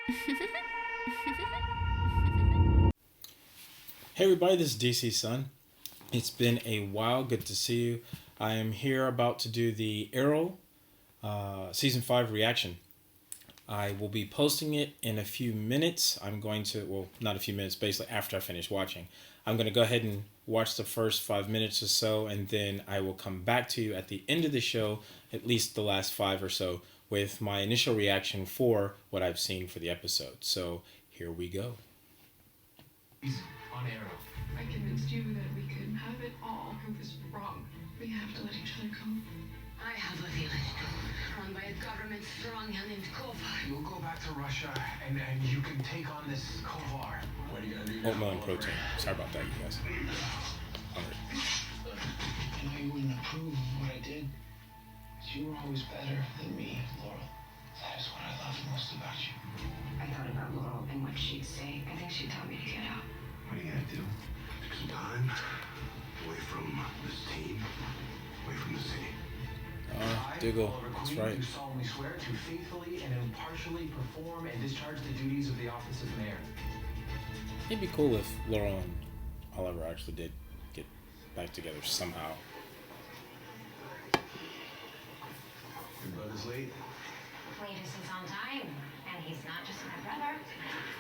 Hey everybody, this is DC Sun. It's been a while. Good to see you. I am here about to do the Arrow season 5 reaction. I will be posting it in a few minutes. I'm going to, well, not a few minutes, basically after I finish watching. I'm going to go ahead and watch the first 5 minutes or so, and then I will come back to you at the end of the show, at least the last five or so, with my initial reaction for what I've seen for the episode. So here we go. On Arrow. I convinced you that we could have it all. I was wrong. We have to let each other go. I have a village run by a government strongman named Kovar. You'll go back to Russia and you can take on this Kovar. What are you gonna do? Oatmeal and protein. Sorry about that, you guys. Hungry. I know you wouldn't approve of what I did, but you were always better than me, Laurel. That is what I love most about you. I thought about Laurel and what she'd say. I think she'd tell me to get out. What are you gonna do? Take some time away from this team, away from the city. Diggle, Oliver that's Queen, right. do solemnly swear to faithfully and impartially perform and discharge the duties of the office of mayor. It'd be cool if Laurel and Oliver actually did get back together somehow. Your brother's late. Cletus is on time, and he's not just my brother,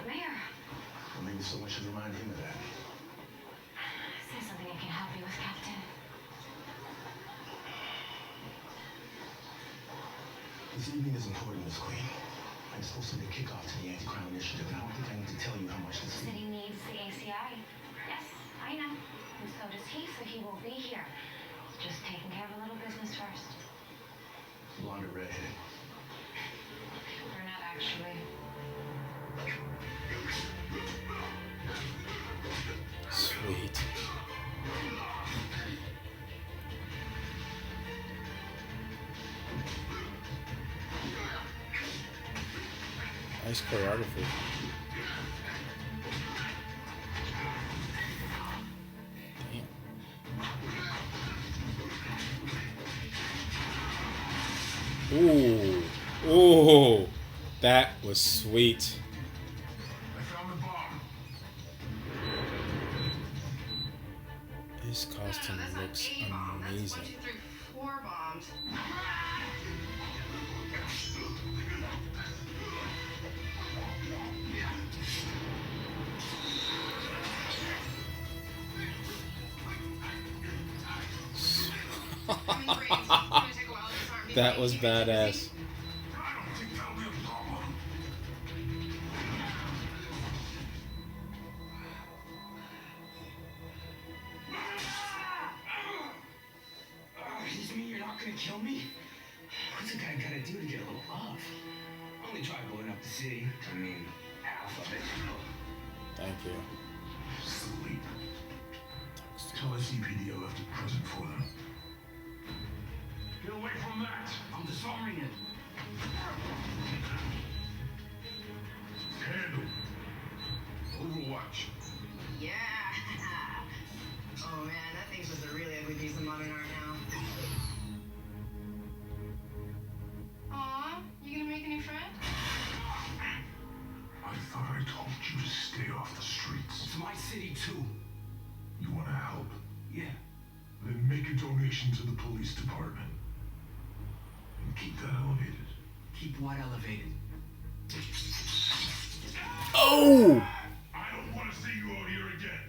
the mayor. Well, maybe someone should remind him of that. Is there something I can help you with, Captain? This evening is important, Miss Queen. I'm supposed to be a kickoff to the anti-crime initiative, and I don't think I need to tell you how much The this city needs the ACI. Yes, I know. And so does he, so he will be here. Just taking care of a little business first. blonde or redheaded. We're not actually. Sweet. Nice choreography. Damn. Ooh. Ooh. That was sweet. I found the bomb. His costume looks amazing. That's 1, 2, 3, 4 bombs. That was badass. I don't think that'll be a problem. Does this mean you're not gonna kill me? What's a guy gotta do to get a little love? Only try blowing up the city. I mean, half of it. Thank you. Sleep. Tell SCPD I left a present for them. Get away from that! I'm disarming it. Handle. Overwatch. Yeah. Oh man, that thing's just a really ugly piece of modern art now. Aw, you gonna make any friends? I thought I told you to stay off the streets. It's my city too. You want to help? Yeah. Then make a donation to the police department. And keep that elevated. Keep what elevated? Oh! I don't want to see you out here again.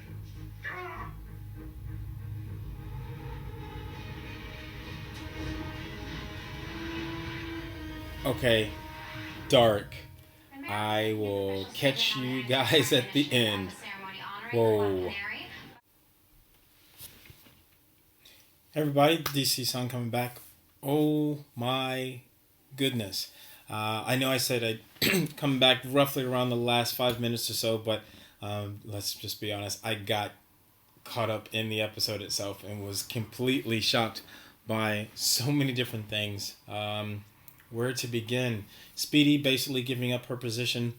Okay, dark. I will catch you guys at the end. Whoa. Everybody, DC Sun coming back. Oh my goodness. I know I said I'd come back roughly around the last 5 minutes or so, but let's just be honest. I got caught up in the episode itself and was completely shocked by so many different things. Where to begin? Speedy basically giving up her position.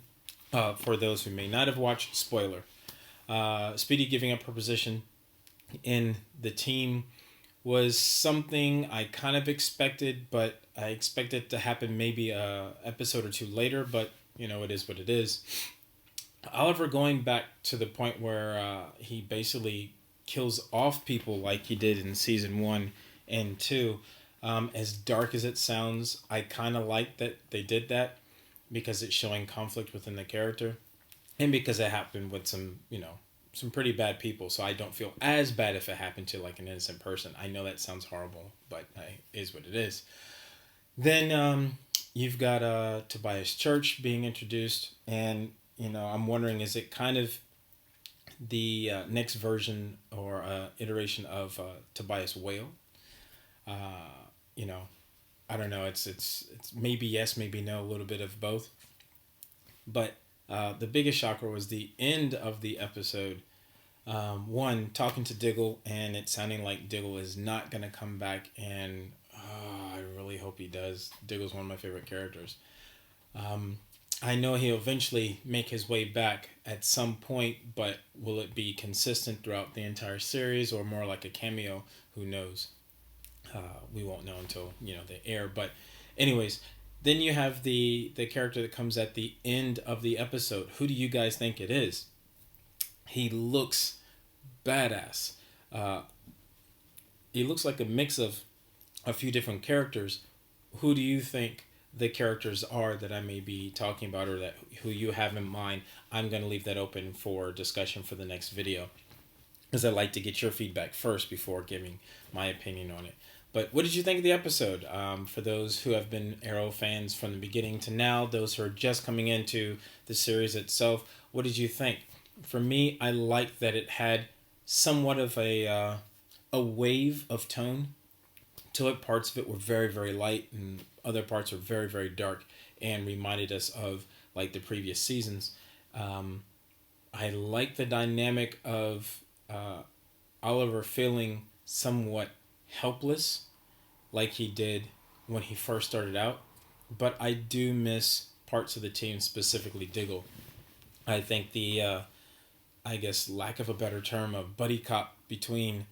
For those who may not have watched, spoiler. Speedy giving up her position in the team was something I kind of expected, but I expected to happen maybe a episode or two later. But it is what it is. Oliver going back to the point where he basically kills off people like he did in season 1 and 2. As dark as it sounds, I kind of like that they did that because it's showing conflict within the character, and because it happened with some pretty bad people. So I don't feel as bad if it happened to like an innocent person. I know that sounds horrible, but it is what it is. Then you've got Tobias Church being introduced, and I'm wondering, is it kind of the next version or iteration of Tobias Whale? I don't know. It's maybe yes, maybe no, a little bit of both. But the biggest shocker was the end of the episode. One, talking to Diggle, and it sounding like Diggle is not going to come back, and I really hope he does. Diggle's one of my favorite characters. I know he'll eventually make his way back at some point, but will it be consistent throughout the entire series or more like a cameo? Who knows? We won't know until they air. But anyways, then you have the character that comes at the end of the episode. Who do you guys think it is? He looks badass. He looks like a mix of a few different characters. Who do you think the characters are that I may be talking about, or that who you have in mind? I'm going to leave that open for discussion for the next video, because I like to get your feedback first before giving my opinion on it. But what did you think of the episode? For those who have been Arrow fans from the beginning to now, those who are just coming into the series itself, what did you think? For me, I liked that it had somewhat of a wave of tone to it. Parts of it were very, very light, and other parts were very, very dark, and reminded us of like the previous seasons. I like the dynamic of Oliver feeling somewhat helpless like he did when he first started out, but I do miss parts of the team, specifically Diggle. I think the I guess lack of a better term, of buddy cop between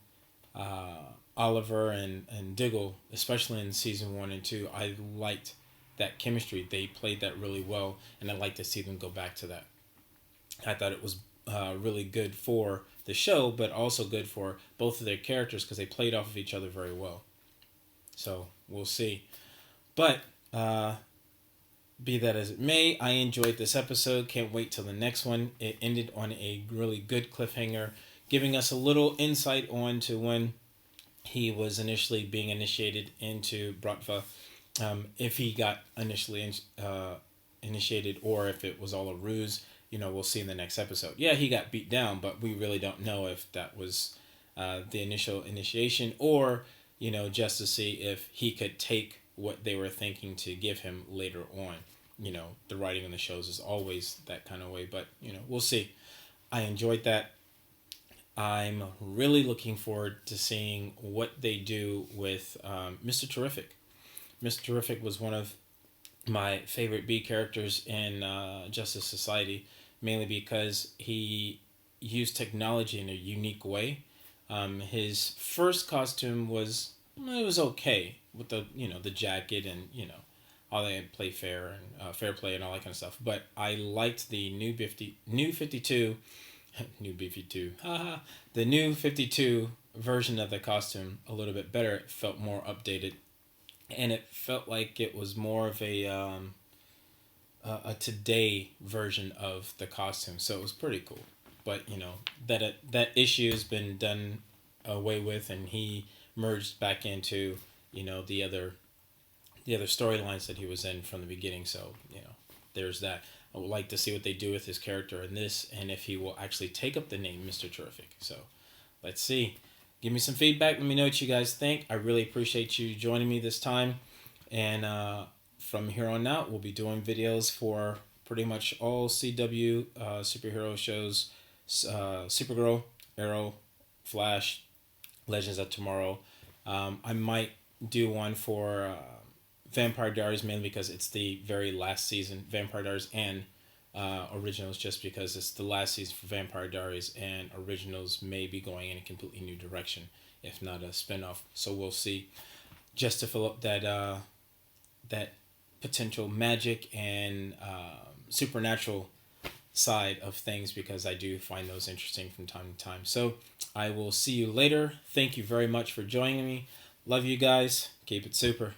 Oliver and Diggle, especially in season 1 and 2, I liked that chemistry. They played that really well, and I'd like to see them go back to that. I thought it was really good for the show, but also good for both of their characters because they played off of each other very well. So we'll see. But be that as it may, I enjoyed this episode. Can't wait till the next one. It ended on a really good cliffhanger, giving us a little insight on to when he was initially being initiated into Bratva. If he got initially initiated, or if it was all a ruse, we'll see in the next episode. Yeah, he got beat down, but we really don't know if that was the initial initiation, or just to see if he could take what they were thinking to give him later on. The writing in the shows is always that kind of way, but we'll see. I enjoyed that. I'm really looking forward to seeing what they do with Mr. Terrific. Mr. Terrific was one of my favorite B characters in Justice Society, mainly because he used technology in a unique way. His first costume was okay with the jacket and all that play fair and fair play and all that kind of stuff. But I liked the new 52, new B52, the new 52 version of the costume a little bit better. It felt more updated, and it felt like it was more of a today version of the costume. So it was pretty cool. But that issue has been done away with, and he merged back into the other storylines that he was in from the beginning. So there's that. I would like to see what they do with his character in this, and if he will actually take up the name Mr. Terrific. So let's see. Give me some feedback. Let me know what you guys think. I really appreciate you joining me this time. And from here on out, we'll be doing videos for pretty much all CW superhero shows. Supergirl, Arrow, Flash, Legends of Tomorrow. I might do one for Vampire Diaries, mainly because it's the very last season. Vampire Diaries and Originals, just because it's the last season for Vampire Diaries, and Originals may be going in a completely new direction, if not a spinoff. So we'll see. Just to fill up that that potential magic and supernatural side of things, because I do find those interesting from time to time. So I will see you later. Thank you very much for joining me. Love you guys. Keep it super.